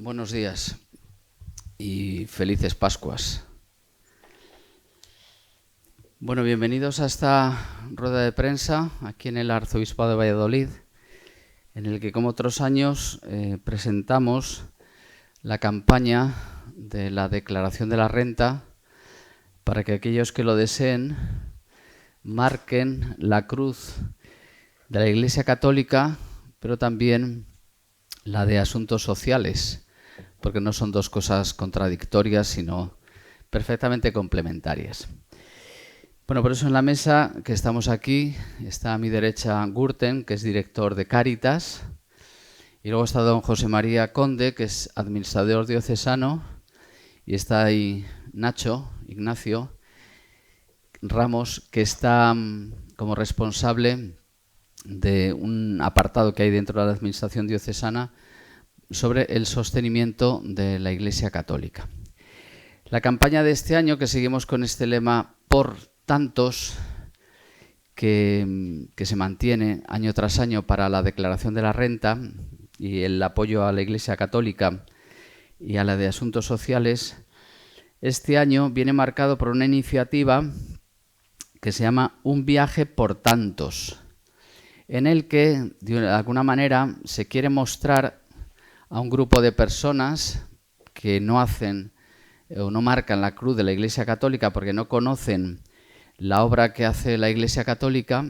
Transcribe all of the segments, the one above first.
Buenos días y felices Pascuas. Bueno, bienvenidos a esta rueda de prensa aquí en el Arzobispado de Valladolid, en el que, como otros años, presentamos la campaña de la declaración de la renta para que aquellos que lo deseen marquen la cruz de la Iglesia Católica, pero también la de asuntos sociales, porque no son dos cosas contradictorias, sino perfectamente complementarias. Bueno, por eso en la mesa que estamos aquí está a mi derecha Gürten, que es director de Cáritas, y luego está don José María Conde, que es administrador diocesano, y está ahí Ignacio Ramos, que está como responsable de un apartado que hay dentro de la administración diocesana sobre el sostenimiento de la Iglesia Católica. La campaña de este año, que seguimos con este lema por tantos, que se mantiene año tras año para la declaración de la renta y el apoyo a la Iglesia Católica y a la de asuntos sociales, este año viene marcado por una iniciativa que se llama Un viaje por tantos, en el que, de alguna manera, se quiere mostrar a un grupo de personas que no hacen o no marcan la cruz de la Iglesia Católica porque no conocen la obra que hace la Iglesia Católica.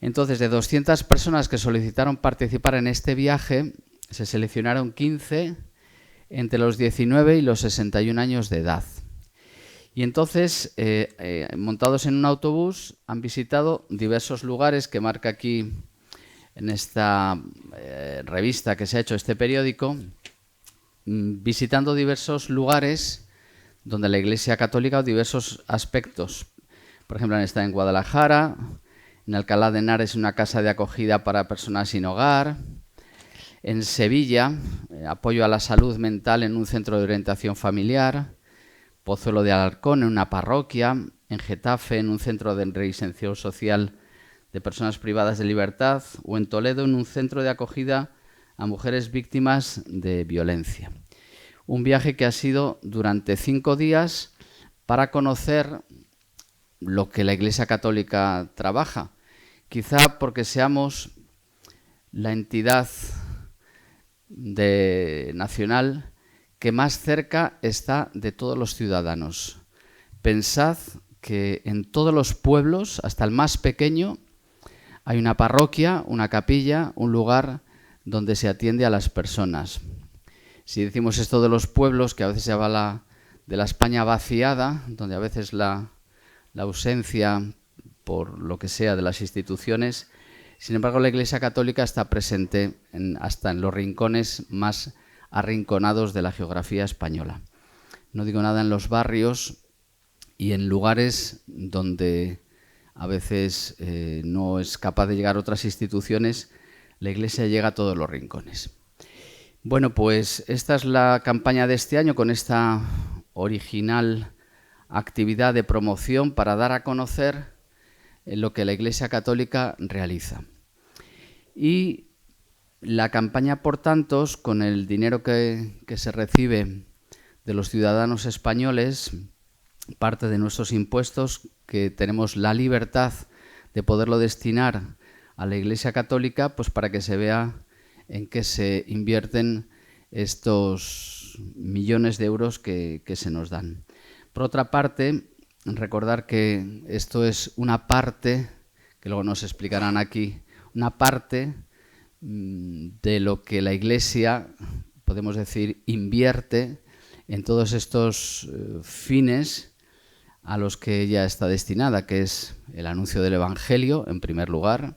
Entonces, de 200 personas que solicitaron participar en este viaje, se seleccionaron 15 entre los 19 y los 61 años de edad. Y entonces, montados en un autobús, han visitado diversos lugares que marca aquí en esta revista que se ha hecho, este periódico, visitando diversos lugares donde la Iglesia Católica o diversos aspectos. Por ejemplo, han estado en Guadalajara, en Alcalá de Henares, una casa de acogida para personas sin hogar, en Sevilla, apoyo a la salud mental en un centro de orientación familiar, Pozuelo de Alarcón, en una parroquia, en Getafe, en un centro de reinserción social de personas privadas de libertad, o en Toledo, en un centro de acogida a mujeres víctimas de violencia. Un viaje que ha sido durante 5 días para conocer lo que la Iglesia Católica trabaja, quizá porque seamos la entidad nacional que más cerca está de todos los ciudadanos. Pensad que en todos los pueblos, hasta el más pequeño, hay una parroquia, una capilla, un lugar donde se atiende a las personas. Si decimos esto de los pueblos, que a veces se habla de la España vaciada, donde a veces la ausencia, por lo que sea, de las instituciones, sin embargo la Iglesia Católica está presente hasta en los rincones más arrinconados de la geografía española. No digo nada en los barrios y en lugares donde a veces no es capaz de llegar otras instituciones, la Iglesia llega a todos los rincones. Bueno, pues esta es la campaña de este año, con esta original actividad de promoción para dar a conocer lo que la Iglesia Católica realiza. Y la campaña por tantos, con el dinero que se recibe de los ciudadanos españoles, parte de nuestros impuestos, que tenemos la libertad de poderlo destinar a la Iglesia Católica, pues para que se vea en qué se invierten estos millones de euros que se nos dan. Por otra parte, recordar que esto es una parte, que luego nos explicarán aquí, una parte de lo que la Iglesia, podemos decir, invierte en todos estos fines a los que ella está destinada, que es el anuncio del Evangelio, en primer lugar,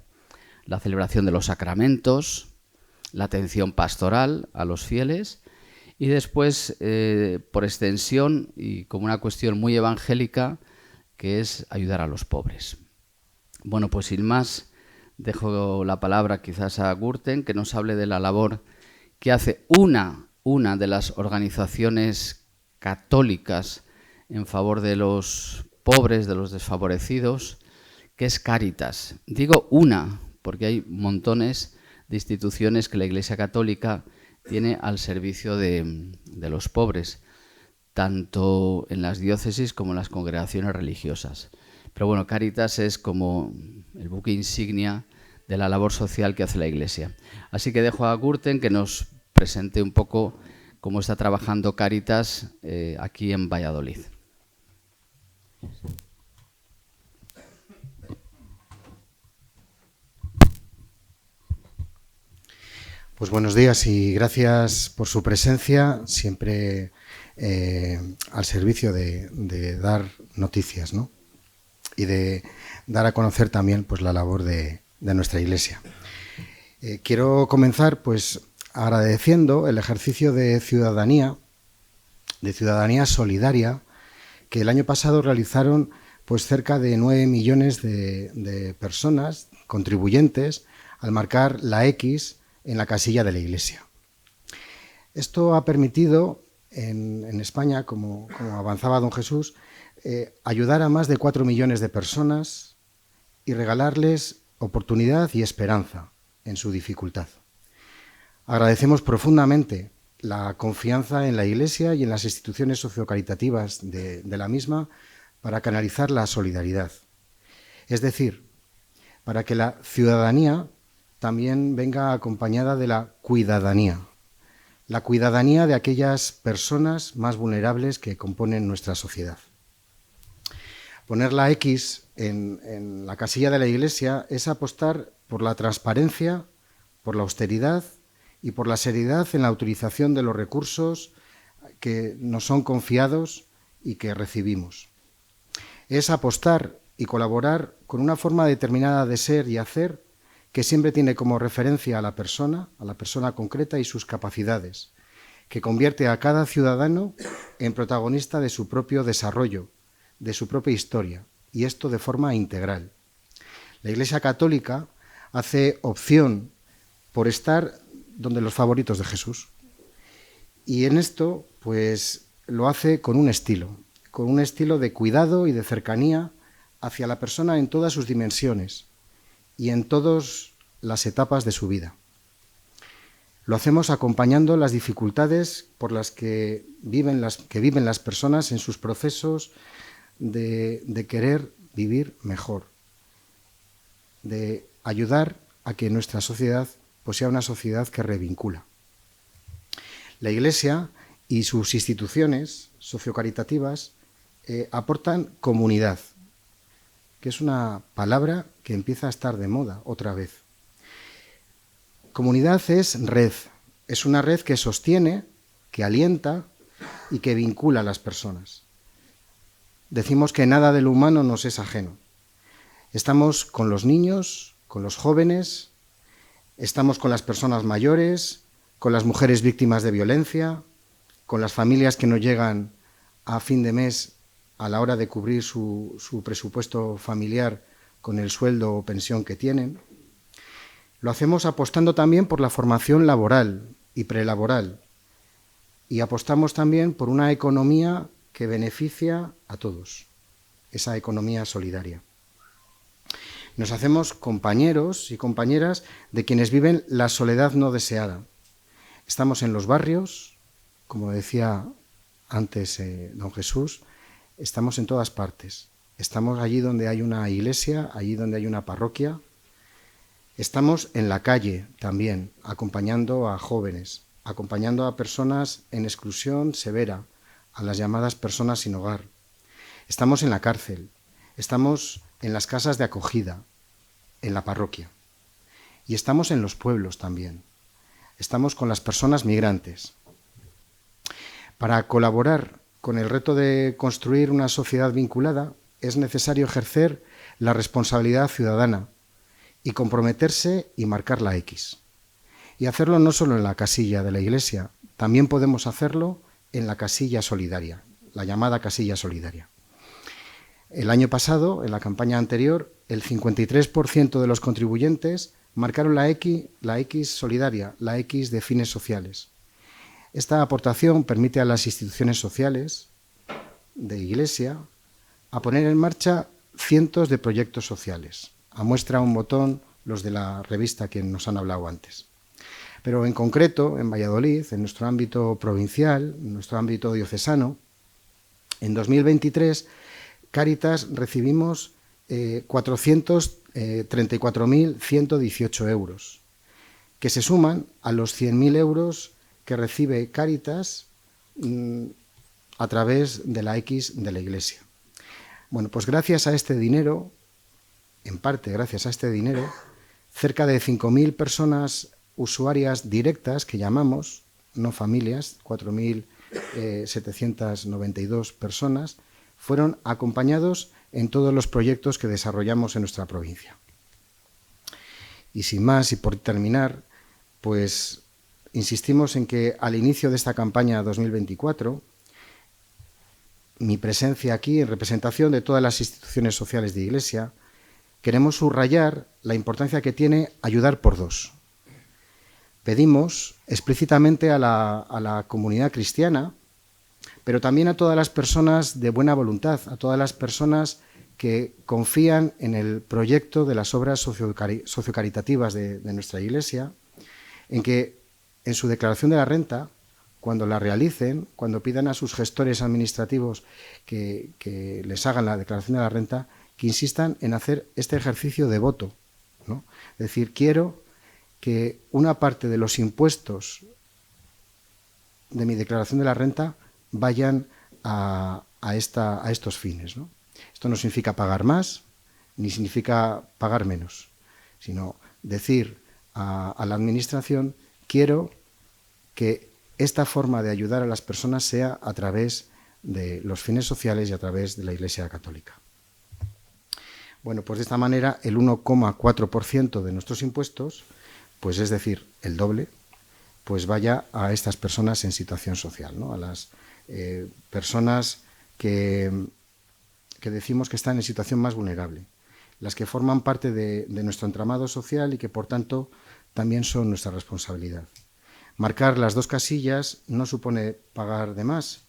la celebración de los sacramentos, la atención pastoral a los fieles y después, por extensión y como una cuestión muy evangélica, que es ayudar a los pobres. Bueno, pues sin más, dejo la palabra quizás a Gürten, que nos hable de la labor que hace una de las organizaciones católicas en favor de los pobres, de los desfavorecidos, que es Cáritas. Digo una, porque hay montones de instituciones que la Iglesia Católica tiene al servicio de los pobres, tanto en las diócesis como en las congregaciones religiosas. Pero bueno, Cáritas es como el buque insignia de la labor social que hace la Iglesia. Así que dejo a Gürten que nos presente un poco cómo está trabajando Cáritas aquí en Valladolid. Pues buenos días y gracias por su presencia, siempre al servicio de dar noticias, ¿no? Y de dar a conocer también pues, la labor de nuestra Iglesia. Quiero comenzar pues agradeciendo el ejercicio de ciudadanía solidaria, que el año pasado realizaron pues cerca de 9 millones de personas contribuyentes al marcar la X en la casilla de la Iglesia. Esto ha permitido en España, como avanzaba don Jesús, ayudar a más de 4 millones de personas y regalarles oportunidad y esperanza en su dificultad. Agradecemos profundamente la confianza en la Iglesia y en las instituciones sociocaritativas de la misma para canalizar la solidaridad. Es decir, para que la ciudadanía también venga acompañada de la cuidadanía de aquellas personas más vulnerables que componen nuestra sociedad. Poner la X en la casilla de la Iglesia es apostar por la transparencia, por la austeridad y por la seriedad en la utilización de los recursos que nos son confiados y que recibimos. Es apostar y colaborar con una forma determinada de ser y hacer que siempre tiene como referencia a la persona concreta y sus capacidades, que convierte a cada ciudadano en protagonista de su propio desarrollo, de su propia historia, y esto de forma integral. La Iglesia Católica hace opción por estar donde los favoritos de Jesús, y en esto pues lo hace con un estilo de cuidado y de cercanía hacia la persona en todas sus dimensiones y en todas las etapas de su vida. Lo hacemos acompañando las dificultades por las que viven las personas en sus procesos de querer vivir mejor, de ayudar a que nuestra sociedad pues, sea una sociedad que revincula. La Iglesia y sus instituciones sociocaritativas aportan comunidad, que es una palabra que empieza a estar de moda otra vez. Comunidad es red, es una red que sostiene, que alienta y que vincula a las personas. Decimos que nada de lo humano nos es ajeno. Estamos con los niños, con los jóvenes, estamos con las personas mayores, con las mujeres víctimas de violencia, con las familias que no llegan a fin de mes a la hora de cubrir su presupuesto familiar con el sueldo o pensión que tienen. Lo hacemos apostando también por la formación laboral y prelaboral y apostamos también por una economía que beneficia a todos, esa economía solidaria. Nos hacemos compañeros y compañeras de quienes viven la soledad no deseada. Estamos en los barrios, como decía antes don Jesús, estamos en todas partes. Estamos allí donde hay una iglesia, allí donde hay una parroquia. Estamos en la calle también, acompañando a jóvenes, acompañando a personas en exclusión severa, a las llamadas personas sin hogar. Estamos en la cárcel, estamos en las casas de acogida, en la parroquia. Y estamos en los pueblos también. Estamos con las personas migrantes. Para colaborar con el reto de construir una sociedad vinculada, es necesario ejercer la responsabilidad ciudadana y comprometerse y marcar la X. Y hacerlo no solo en la casilla de la Iglesia, también podemos hacerlo en la casilla solidaria, la llamada casilla solidaria. El año pasado, en la campaña anterior, el 53% de los contribuyentes marcaron la X solidaria, la X de fines sociales. Esta aportación permite a las instituciones sociales de Iglesia a poner en marcha cientos de proyectos sociales. A muestra un botón los de la revista que nos han hablado antes. Pero en concreto, en Valladolid, en nuestro ámbito provincial, en nuestro ámbito diocesano, en 2023, Cáritas recibimos 434.118 euros, que se suman a los 100.000 euros que recibe Cáritas a través de la X de la Iglesia. Bueno, pues gracias a este dinero, en parte gracias a este dinero, cerca de 5.000 personas usuarias directas, que llamamos, no familias, 4.792 personas, fueron acompañados en todos los proyectos que desarrollamos en nuestra provincia. Y sin más, y por terminar, pues insistimos en que al inicio de esta campaña 2024, mi presencia aquí, en representación de todas las instituciones sociales de Iglesia, queremos subrayar la importancia que tiene ayudar por dos. Pedimos explícitamente a la comunidad cristiana, pero también a todas las personas de buena voluntad, a todas las personas que confían en el proyecto de las obras sociocaritativas de nuestra Iglesia, en que en su declaración de la renta, cuando la realicen, cuando pidan a sus gestores administrativos que les hagan la declaración de la renta, que insistan en hacer este ejercicio de voto, ¿no? Es decir, quiero que una parte de los impuestos de mi declaración de la renta vayan a estos fines, ¿no? Esto no significa pagar más, ni significa pagar menos, sino decir a la Administración, quiero que esta forma de ayudar a las personas sea a través de los fines sociales y a través de la Iglesia Católica. Bueno, pues de esta manera el 1,4% de nuestros impuestos, pues es decir, el doble, pues vaya a estas personas en situación social, ¿no? A las personas que decimos que están en situación más vulnerable, las que forman parte de nuestro entramado social y que por tanto también son nuestra responsabilidad. Marcar las dos casillas no supone pagar de más,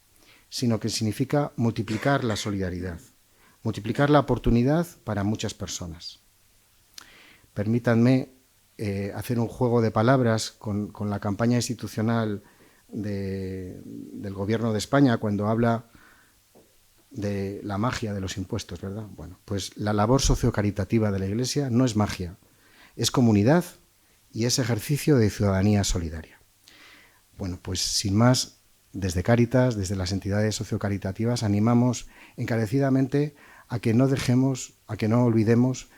sino que significa multiplicar la solidaridad, multiplicar la oportunidad para muchas personas. Permítanme hacer un juego de palabras con la campaña institucional del Gobierno de España cuando habla de la magia de los impuestos, ¿verdad? Bueno, pues la labor sociocaritativa de la Iglesia no es magia, es comunidad y es ejercicio de ciudadanía solidaria. Bueno, pues sin más, desde Cáritas, desde las entidades sociocaritativas, animamos encarecidamente a que no dejemos, a que no olvidemos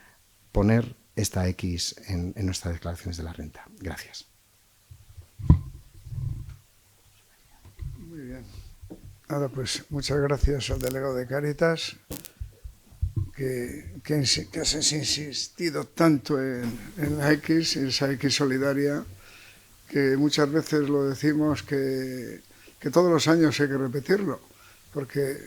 poner esta X en nuestras declaraciones de la renta. Gracias. Muy bien. Ahora, pues, muchas gracias al delegado de Cáritas, que has insistido tanto en la X, esa X solidaria, que muchas veces lo decimos que todos los años hay que repetirlo, porque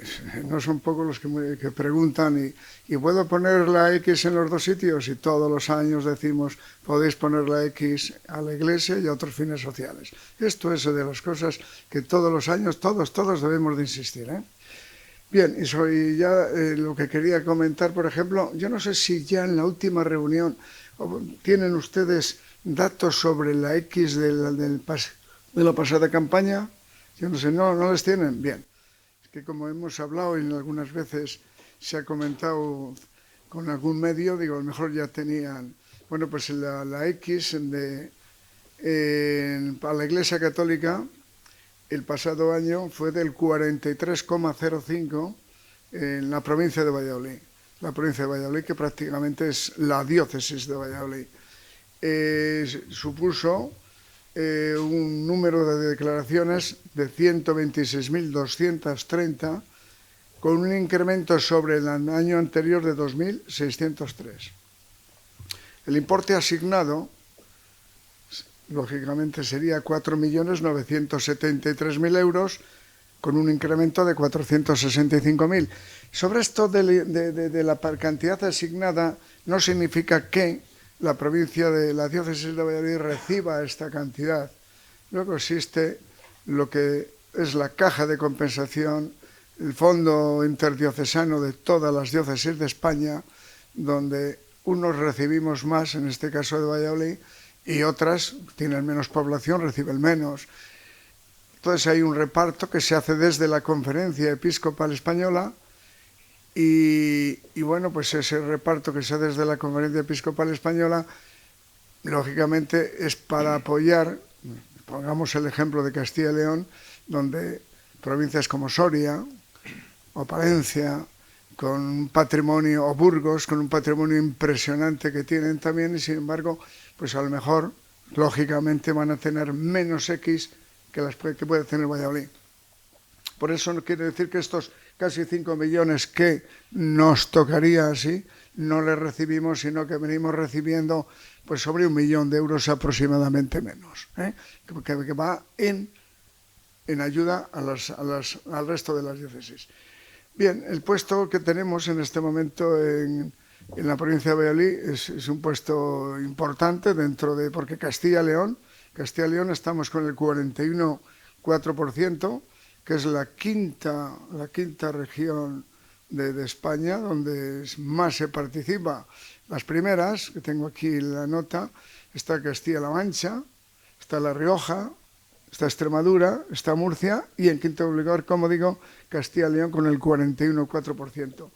no son pocos los que preguntan ¿y puedo poner la X en los dos sitios? Y todos los años decimos, podéis poner la X a la Iglesia y a otros fines sociales. Esto es de las cosas que todos los años, todos debemos de insistir, ¿eh? Bien, y ya lo que quería comentar, por ejemplo, yo no sé si ya en la última reunión tienen ustedes datos sobre la X de la pasada campaña. Yo no sé, no les tienen. Bien, es que como hemos hablado y algunas veces se ha comentado con algún medio, digo, a lo mejor ya tenían. Bueno, pues la X para la Iglesia Católica el pasado año fue del 43,05 en la provincia de Valladolid. La provincia de Valladolid, que prácticamente es la diócesis de Valladolid. Supuso un número de declaraciones de 126.230, con un incremento sobre el año anterior de 2.603. El importe asignado, lógicamente, sería 4.973.000 euros, con un incremento de 465.000. Sobre esto de la cantidad asignada, no significa que la provincia de la diócesis de Valladolid reciba esta cantidad. Luego existe lo que es la caja de compensación, el fondo interdiocesano de todas las diócesis de España, donde unos recibimos más, en este caso de Valladolid, y otras tienen menos población, reciben menos. Entonces hay un reparto que se hace desde la Conferencia Episcopal Española y bueno, pues ese reparto que se hace desde la Conferencia Episcopal Española, lógicamente es para apoyar, pongamos el ejemplo de Castilla y León, donde provincias como Soria o Palencia, con un patrimonio, o Burgos, con un patrimonio impresionante que tienen también, y sin embargo, pues a lo mejor, lógicamente, van a tener menos X que las que puede tener Valladolid. Por eso no quiere decir que estos casi 5 millones que nos tocaría así, no les recibimos, sino que venimos recibiendo pues sobre 1 millón de euros aproximadamente menos, que va en ayuda al resto de las diócesis. Bien, el puesto que tenemos en este momento en la provincia de Valladolid es un puesto importante porque Castilla y León estamos con el 41,4%, que es la quinta región de España, donde más se participa. Las primeras, que tengo aquí la nota, está Castilla-La Mancha, está La Rioja, está Extremadura, está Murcia y en quinto lugar, como digo, Castilla y León con el 41,4%.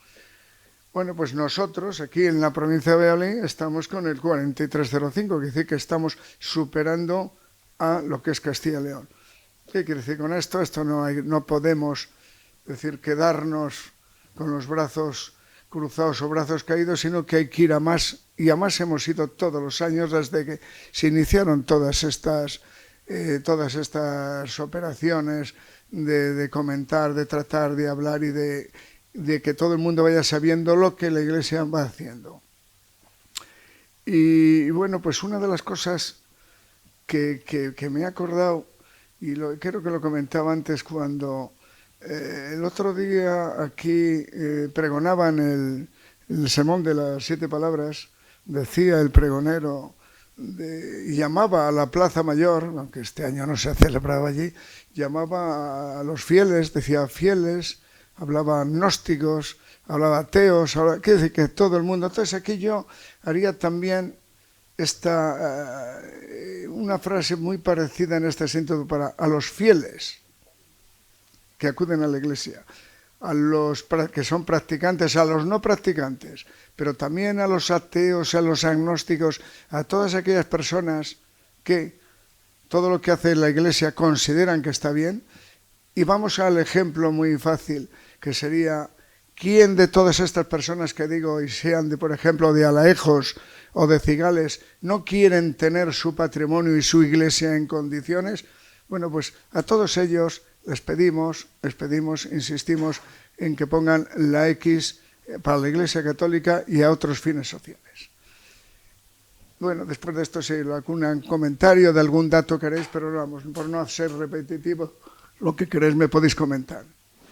Bueno, pues nosotros aquí en la provincia de Valladolid estamos con el 43,05%, quiere decir que estamos superando a lo que es Castilla y León. ¿Qué quiere decir con esto? Esto no podemos quedarnos con los brazos cruzados o brazos caídos, sino que hay que ir a más, y a más hemos ido todos los años desde que se iniciaron todas estas operaciones de comentar, de tratar, de hablar y de que todo el mundo vaya sabiendo lo que la Iglesia va haciendo. Y bueno, pues una de las cosas que me he acordado, y creo que lo comentaba antes cuando el otro día aquí pregonaban el sermón de las 7 palabras, decía el pregonero, y llamaba a la Plaza Mayor, aunque este año no se ha celebrado allí, llamaba a los fieles, decía fieles, hablaba agnósticos, hablaba ateos, quiere decir que todo el mundo. Entonces aquí yo haría también una frase muy parecida en este sentido a los fieles que acuden a la Iglesia, a los que son practicantes, a los no practicantes, pero también a los ateos, a los agnósticos, a todas aquellas personas que todo lo que hace la Iglesia consideran que está bien. Y vamos al ejemplo muy fácil, que sería, ¿quién de todas estas personas que digo, y sean por ejemplo de Alaejos o de Cigales, no quieren tener su patrimonio y su Iglesia en condiciones? Bueno, pues a todos ellos les pedimos, insistimos en que pongan la X para la Iglesia Católica y a otros fines sociales. Bueno, después de esto, si algún comentario de algún dato queréis, pero vamos, por no ser repetitivo, lo que queréis me podéis comentar.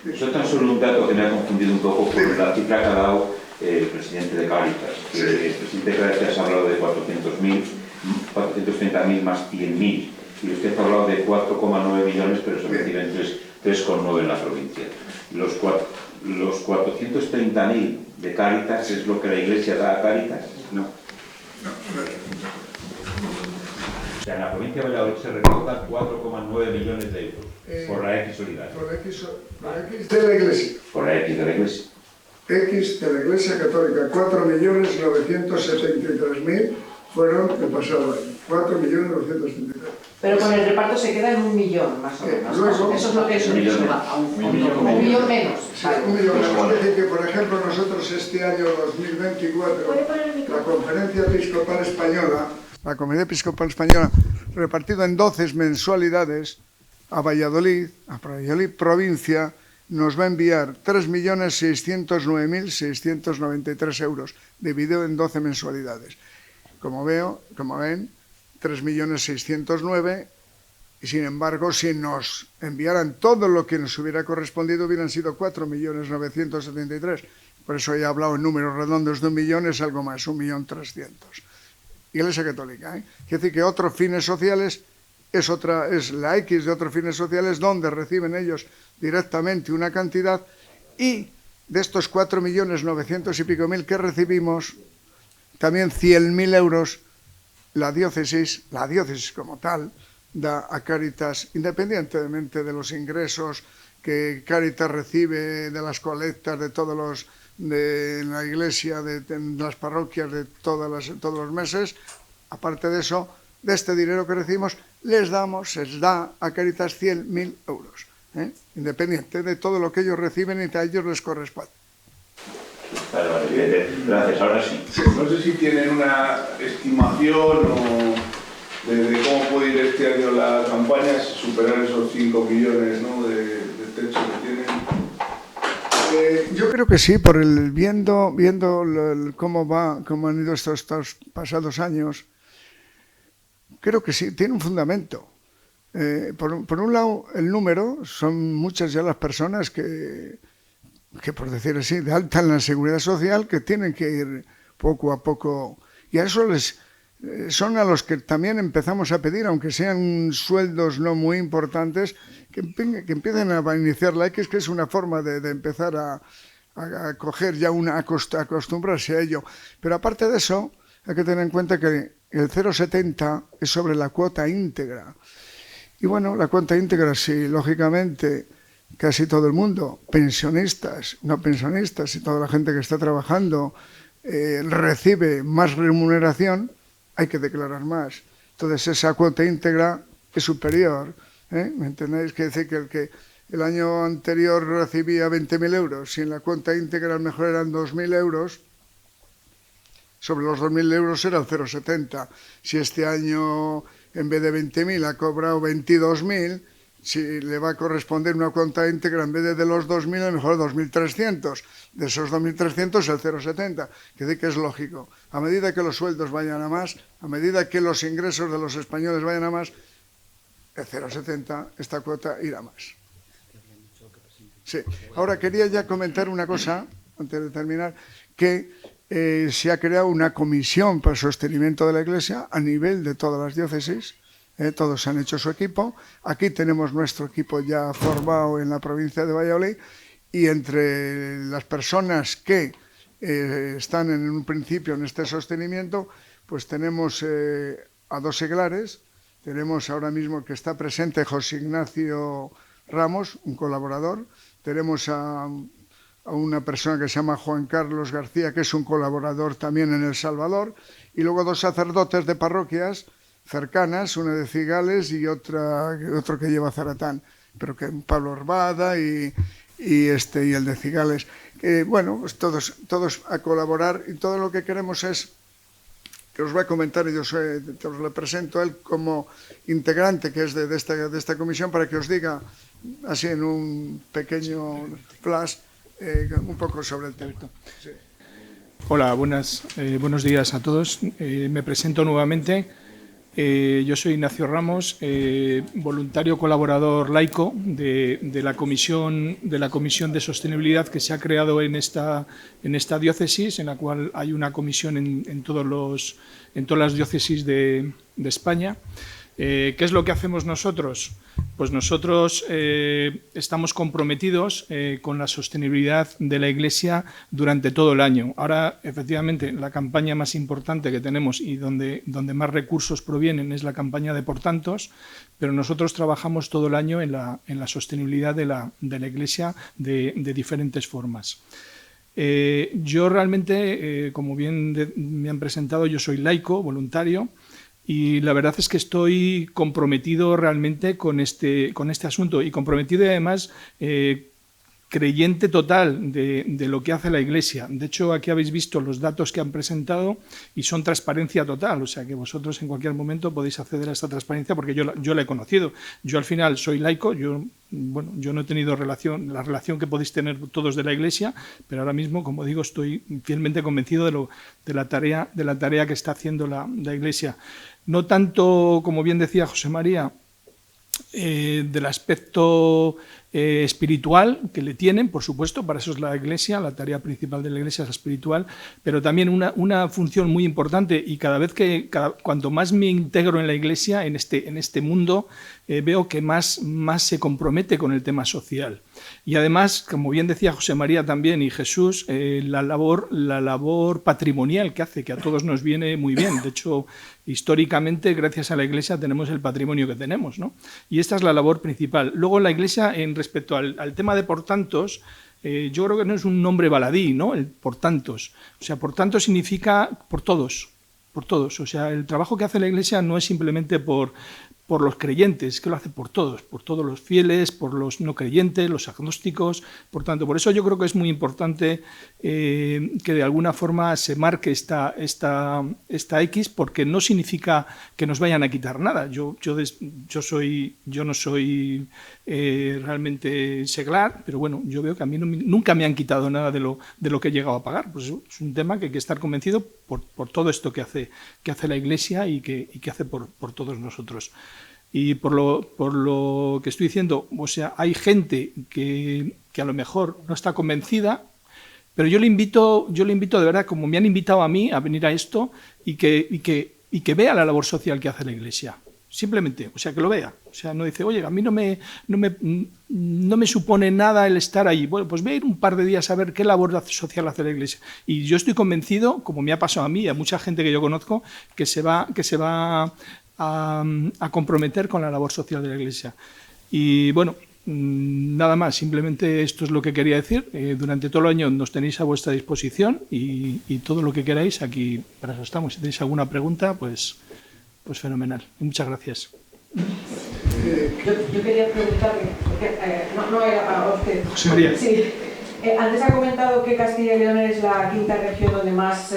Yo tan solo un dato que me ha confundido un poco por la cifra que ha dado el presidente de Cáritas. Sí. El presidente de Cáritas ha hablado de 430.000 más 100.000. Y usted ha hablado de 4,9 millones, pero se reciben 3,9 en la provincia. Los 430.000 de Cáritas es lo que la Iglesia da a Cáritas. No. O sea, en la provincia de Valladolid se recaudan 4,9 millones de euros por la X solidaria. Por la X de la Iglesia. Por la X de la Iglesia. X de la Iglesia Católica, 4.973.000 fueron el pasado año. 4.973.000. Pero con el reparto se queda en 1 millón, más o menos. Luego, eso es lo que es un millón menos. Un millón menos. Es decir, que, por ejemplo, nosotros este año 2024, la Conferencia Episcopal Española, repartido en 12 mensualidades, a Valladolid provincia, nos va a enviar 3.609.693 euros, dividido en 12 mensualidades. Como ven, 3.609.000, y sin embargo, si nos enviaran todo lo que nos hubiera correspondido, hubieran sido 4.973.000. Por eso he hablado en números redondos de 1 millón, es algo más, 1.300.000. Iglesia Católica, Quiere decir que otros fines sociales es la X de otros fines sociales, donde reciben ellos directamente una cantidad, y de estos 4.900.000 y pico que recibimos, también 100.000 euros la diócesis como tal, da a Cáritas, independientemente de los ingresos que Cáritas recibe de las colectas de la iglesia, de las parroquias de todos los meses, aparte de eso, de este dinero que recibimos, se les da a Cáritas 100.000 euros, independiente de todo lo que ellos reciben y que a ellos les corresponde. Vale, bien, gracias, ahora sí. No sé si tienen una estimación de cómo puede ir este año la campaña, superar esos 5 millones, ¿no?, de techo que tienen. Yo creo que sí, viendo cómo han ido estos pasados años, creo que sí, tiene un fundamento. Por un lado, el número, son muchas ya las personas que, por decir así, de alta en la seguridad social, que tienen que ir poco a poco, y a eso son a los que también empezamos a pedir, aunque sean sueldos no muy importantes, que empiecen a iniciar la X, que es una forma de empezar a coger ya acostumbrarse a ello. Pero aparte de eso, hay que tener en cuenta que el 0,70 es sobre la cuota íntegra. Y bueno, la cuota íntegra, sí, lógicamente, casi todo el mundo, pensionistas, no pensionistas y toda la gente que está trabajando, recibe más remuneración, hay que declarar más. Entonces esa cuota íntegra es superior. ¿Me entendéis? Quiere decir que el que el año anterior recibía 20.000 euros, si en la cuota íntegra a lo mejor eran 2.000 euros, sobre los 2.000 euros era el 0,70. Si este año en vez de 20.000 ha cobrado 22.000, si le va a corresponder una cuota íntegra en vez de los 2.000, a lo mejor 2.300. De esos 2.300 el 0,70, que es lógico. A medida que los sueldos vayan a más, a medida que los ingresos de los españoles vayan a más, el 0,70, esta cuota irá más. Sí. Ahora quería ya comentar una cosa, antes de terminar, que se ha creado una comisión para el sostenimiento de la Iglesia a nivel de todas las diócesis. Todos han hecho su equipo. Aquí tenemos nuestro equipo ya formado en la provincia de Valladolid, y entre las personas que están en un principio en este sostenimiento, pues tenemos a 2 seglares. Tenemos ahora mismo que está presente José Ignacio Ramos, un colaborador. Tenemos a una persona que se llama Juan Carlos García, que es un colaborador también en El Salvador. Y luego 2 sacerdotes de parroquias cercanas, una de Cigales y otro que lleva Zaratán, pero que Pablo Orbada y el de Cigales. Bueno, pues todos a colaborar, y todo lo que queremos es que os va a comentar, y os le presento a él como integrante que es de esta comisión, para que os diga así en un pequeño flash un poco sobre el tema. Sí. Hola, buenos días a todos. Me presento nuevamente. Yo soy Ignacio Ramos, voluntario colaborador laico de la comisión de sostenibilidad que se ha creado en esta diócesis, en la cual hay una comisión en todas las diócesis de España. ¿Qué es lo que hacemos nosotros? Pues nosotros estamos comprometidos con la sostenibilidad de la Iglesia durante todo el año. Ahora, efectivamente, la campaña más importante que tenemos y donde más recursos provienen es la campaña de Por Tantos, pero nosotros trabajamos todo el año en la sostenibilidad de la Iglesia de diferentes formas. Yo realmente, como bien me han presentado, yo soy laico, voluntario, y la verdad es que estoy comprometido realmente con este asunto, y comprometido y además creyente total de lo que hace la Iglesia. De hecho, aquí habéis visto los datos que han presentado y son transparencia total, o sea que vosotros en cualquier momento podéis acceder a esta transparencia, porque yo la he conocido. Yo al final soy laico, yo no he tenido la relación que podéis tener todos de la Iglesia, pero ahora mismo, como digo, estoy fielmente convencido de la tarea que está haciendo la Iglesia. No tanto, como bien decía José María, del aspecto espiritual que le tienen, por supuesto, para eso es la Iglesia, la tarea principal de la Iglesia es la espiritual, pero también una función muy importante, y cuanto más me integro en la Iglesia, en este mundo, veo que más se compromete con el tema social. Y además, como bien decía José María también y Jesús, la labor patrimonial que hace, que a todos nos viene muy bien. De hecho, históricamente, gracias a la Iglesia, tenemos el patrimonio que tenemos, ¿no? Y esta es la labor principal. Luego, la Iglesia, en respecto al tema de por tantos, yo creo que no es un nombre baladí, ¿no? El por tantos. O sea, por tantos significa por todos. Por todos. O sea, el trabajo que hace la Iglesia no es simplemente por los creyentes, que lo hace por todos los fieles, por los no creyentes, los agnósticos. Por tanto, por eso yo creo que es muy importante que de alguna forma se marque esta X, porque no significa que nos vayan a quitar nada. Yo no soy realmente seglar, pero bueno, yo veo que a mí nunca me han quitado nada de lo que he llegado a pagar. Pues es un tema que hay que estar convencido por todo esto que hace la Iglesia y que hace por todos nosotros. Y por lo que estoy diciendo, o sea, hay gente que a lo mejor no está convencida, pero yo le invito de verdad, como me han invitado a mí a venir a esto, y que vea la labor social que hace la Iglesia. Simplemente, o sea, que lo vea. O sea, no dice, oye, a mí no me supone nada el estar ahí. Bueno, pues voy a ir un par de días a ver qué labor social hace la Iglesia. Y yo estoy convencido, como me ha pasado a mí y a mucha gente que yo conozco, que se va a comprometer con la labor social de la Iglesia. Y bueno, nada más, simplemente esto es lo que quería decir. Durante todo el año nos tenéis a vuestra disposición y todo lo que queráis, aquí para eso estamos. Si tenéis alguna pregunta, pues fenomenal. Y muchas gracias. Yo quería preguntarle, porque no era para usted. José María. Sí. Antes ha comentado que Castilla y León es la quinta región donde más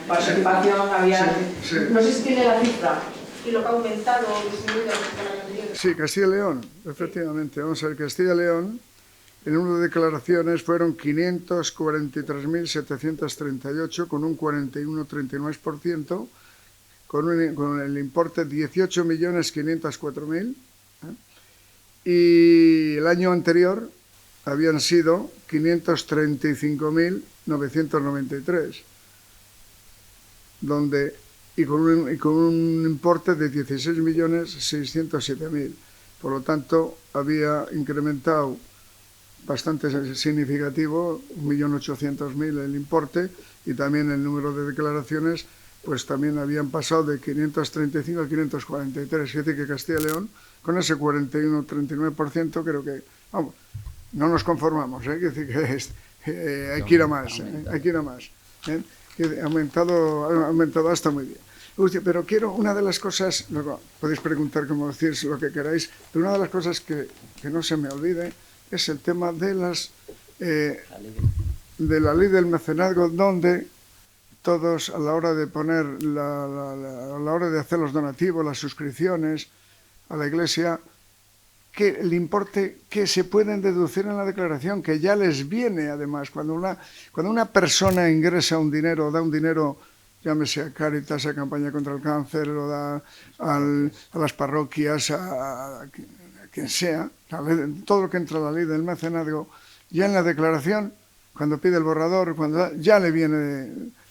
participación había. Sí. No sé si tiene la cifra. Y lo que ha aumentado o disminuido respecto al año anterior. Sí, Castilla y León, efectivamente. Vamos a ver, Castilla y León, el número de declaraciones fueron 543.738, con un 41,39%, con el importe 18.504.000. Y el año anterior habían sido 535.993, y con un importe de 16.607.000. Por lo tanto, había incrementado bastante significativo, 1.800.000 el importe, y también el número de declaraciones, pues también habían pasado de 535 a 543. Es decir, que Castilla y León, con ese 41-39%, creo que, vamos, no nos conformamos, es decir, que hay que ir a más, hay que ir a más. Ha aumentado hasta muy bien. Pero quiero, una de las cosas, luego podéis preguntar, como decís, lo que queráis, pero una de las cosas que no se me olvide es el tema de la ley del mecenazgo, donde todos, a la hora de poner, a la hora de hacer los donativos, las suscripciones a la Iglesia, que el importe que se pueden deducir en la declaración, que ya les viene además, cuando una persona ingresa un dinero, da un dinero, llámese a Cáritas, a Campaña contra el Cáncer, lo da a las parroquias, a quien sea, todo lo que entra a la ley del mecenazgo, ya en la declaración, cuando pide el borrador, ya le viene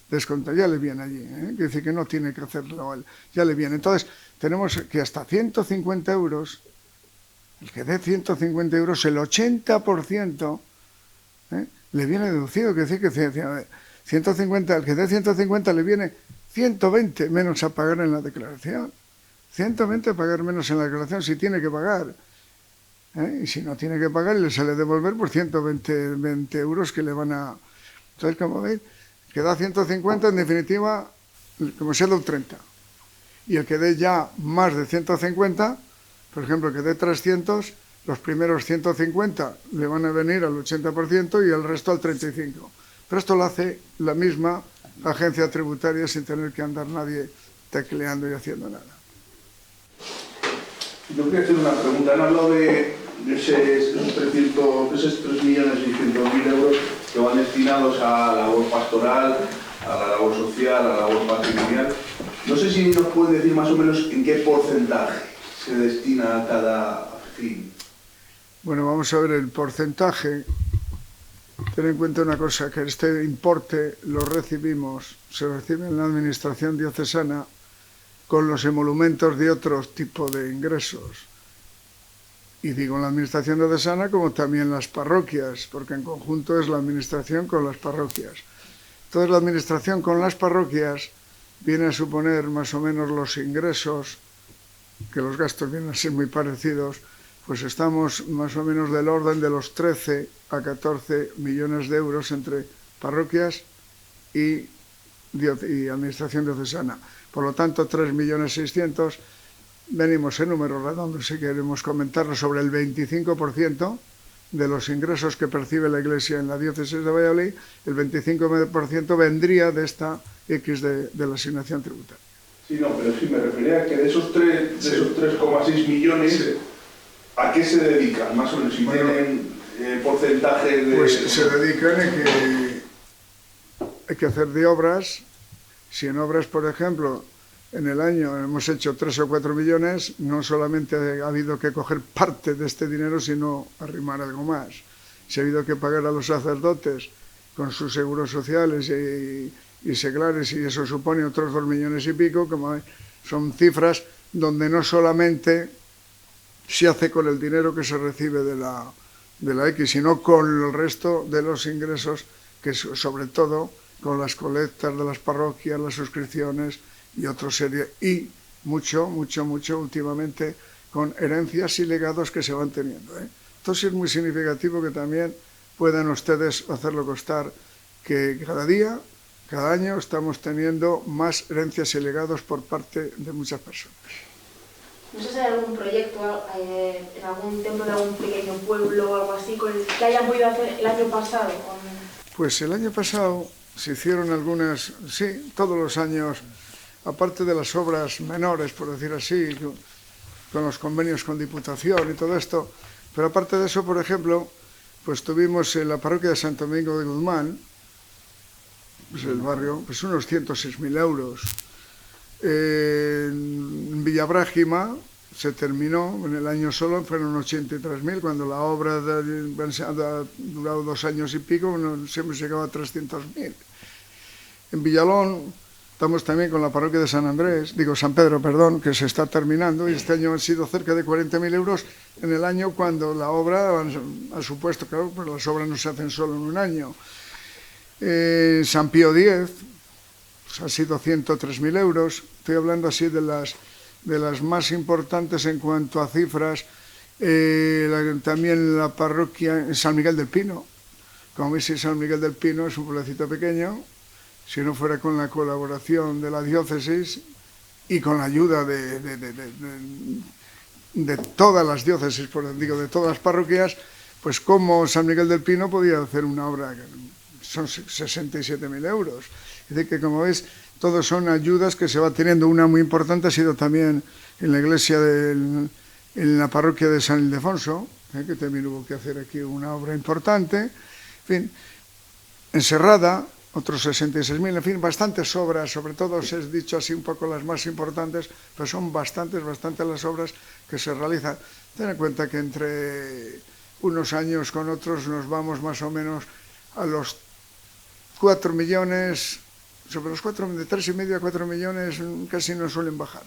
descontado, ya le viene allí, quiere decir que no tiene que hacerlo él, ya le viene. Entonces, tenemos que hasta 150 euros, el que dé 150 euros, el 80% le viene deducido, quiere decir que 150, el que dé 150 le viene 120 menos a pagar en la declaración. 120 a pagar menos en la declaración si tiene que pagar. Y si no tiene que pagar y le sale devolver, pues 120 euros que le van a... Entonces, como veis, el que da 150, en definitiva, como sea, da un 30. Y el que dé ya más de 150, por ejemplo, el que dé 300, los primeros 150 le van a venir al 80% y el resto al 35%. Pero esto lo hace la misma agencia tributaria sin tener que andar nadie tecleando y haciendo nada. Yo quería hacer una pregunta. Han hablado de esos 3.600.000 euros que van destinados a la labor pastoral, a la labor social, a la labor patrimonial. No sé si nos pueden decir más o menos en qué porcentaje se destina a cada fin. Bueno, vamos a ver el porcentaje. Ten en cuenta una cosa, que este importe se recibe en la administración diocesana con los emolumentos de otro tipo de ingresos. Y digo en la administración diocesana como también las parroquias, porque en conjunto es la administración con las parroquias. Entonces la administración con las parroquias viene a suponer más o menos los ingresos, que los gastos vienen a ser muy parecidos, pues estamos más o menos del orden de los 13 a 14 millones de euros entre parroquias y administración diocesana. Por lo tanto, 3.600.000, venimos en números redondos, si queremos comentarlo, sobre el 25% de los ingresos que percibe la Iglesia en la diócesis de Valladolid, el 25% vendría de esta X de la asignación tributaria. Sí, no, pero sí me refería a que de esos 3,6 millones, sí, ¿a qué se dedican? Más o menos, si tienen porcentaje de... Pues se dedican a que hay que hacer de obras. Si en obras, por ejemplo, en el año hemos hecho 3 o 4 millones, no solamente ha habido que coger parte de este dinero, sino arrimar algo más. Si ha habido que pagar a los sacerdotes con sus seguros sociales y seglares, y eso supone otros 2 millones y pico, como son cifras donde no solamente se hace con el dinero que se recibe de la X, sino con el resto de los ingresos, que sobre todo con las colectas de las parroquias, las suscripciones y otra serie, y mucho últimamente con herencias y legados que se van teniendo. Entonces es muy significativo que también puedan ustedes hacerlo constar que cada año estamos teniendo más herencias y legados por parte de muchas personas. No sé si hay algún proyecto en algún templo de algún pequeño pueblo o algo así con el que hayan podido hacer el año pasado. Pues el año pasado se hicieron algunas, sí, todos los años, aparte de las obras menores, por decir así, con los convenios con Diputación y todo esto, pero aparte de eso, por ejemplo, pues tuvimos en la parroquia de Santo Domingo de Guzmán, pues el barrio, pues unos 106.000 euros. En Villabrágima se terminó, en el año solo fueron 83.000, cuando la obra ha durado 2 años y pico, siempre se llegaba a 300.000. En Villalón estamos también con la parroquia de San Pedro, perdón, que se está terminando, y este año han sido cerca de 40.000 euros en el año cuando la obra ha supuesto, claro, pues las obras no se hacen solo en un año. San Pío X, pues ha sido 103.000 euros. Estoy hablando así de las más importantes en cuanto a cifras. También la parroquia en San Miguel del Pino. Como veis, San Miguel del Pino es un pueblecito pequeño. Si no fuera con la colaboración de la diócesis y con la ayuda de todas las diócesis, de todas las parroquias, pues como San Miguel del Pino podía hacer una obra, son 67.000 euros. Es decir, que como veis, todos son ayudas que se va teniendo. Una muy importante ha sido también en la iglesia, en la parroquia de San Ildefonso, que también hubo que hacer aquí una obra importante. En fin, en Serrada, otros 66.000, en fin, bastantes obras, sobre todo os he dicho así un poco las más importantes, pero son bastantes las obras que se realizan. Ten en cuenta que entre unos años con otros nos vamos más o menos a los 4 millones, sobre los 4, de 3,5 a 4 millones casi no suelen bajar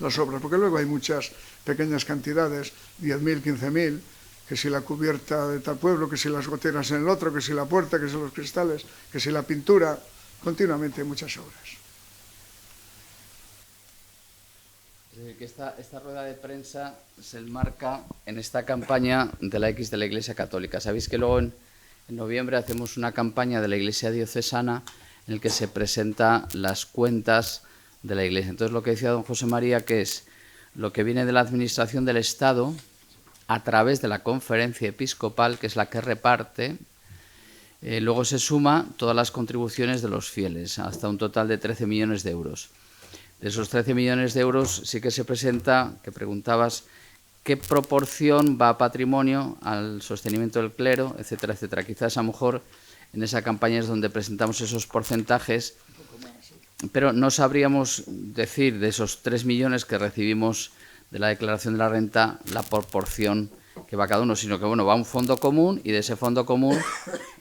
las obras, porque luego hay muchas pequeñas cantidades, 10.000, 15.000, que si la cubierta de tal pueblo, que si las goteras en el otro, que si la puerta, que si los cristales, que si la pintura, continuamente hay muchas obras. Que esta rueda de prensa se enmarca en esta campaña de la X de la Iglesia Católica. Sabéis que luego en noviembre hacemos una campaña de la Iglesia Diocesana en la que se presenta las cuentas de la Iglesia. Entonces, lo que decía don José María, que es lo que viene de la Administración del Estado a través de la Conferencia Episcopal, que es la que reparte, luego se suma todas las contribuciones de los fieles, hasta un total de 13 millones de euros. De esos 13 millones de euros sí que se presenta, que preguntabas, qué proporción va a patrimonio, al sostenimiento del clero, etcétera, etcétera. Quizás a lo mejor en esa campaña es donde presentamos esos porcentajes, pero no sabríamos decir de esos 3 millones que recibimos de la declaración de la renta la proporción que va cada uno, sino que bueno, va a un fondo común y de ese fondo común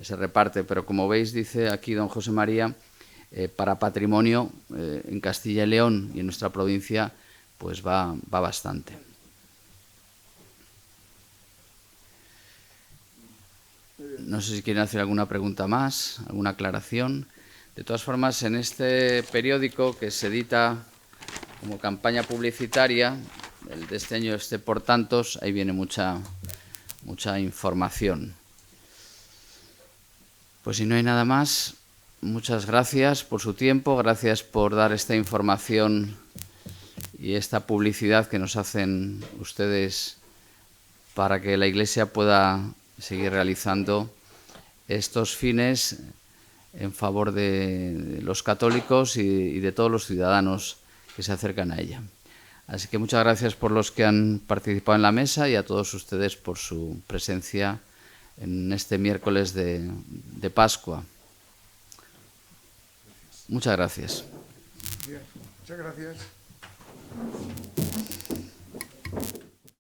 se reparte. Pero como veis, dice aquí don José María, para patrimonio en Castilla y León y en nuestra provincia pues va bastante. No sé si quieren hacer alguna pregunta más, alguna aclaración. De todas formas, en este periódico que se edita como campaña publicitaria, el de este año, por tantos, ahí viene mucha información. Pues si no hay nada más, muchas gracias por su tiempo, gracias por dar esta información y esta publicidad que nos hacen ustedes para que la Iglesia pueda seguir realizando estos fines en favor de los católicos y de todos los ciudadanos que se acercan a ella. Así que muchas gracias por los que han participado en la mesa y a todos ustedes por su presencia en este miércoles de Pascua. Muchas gracias. Bien, muchas gracias.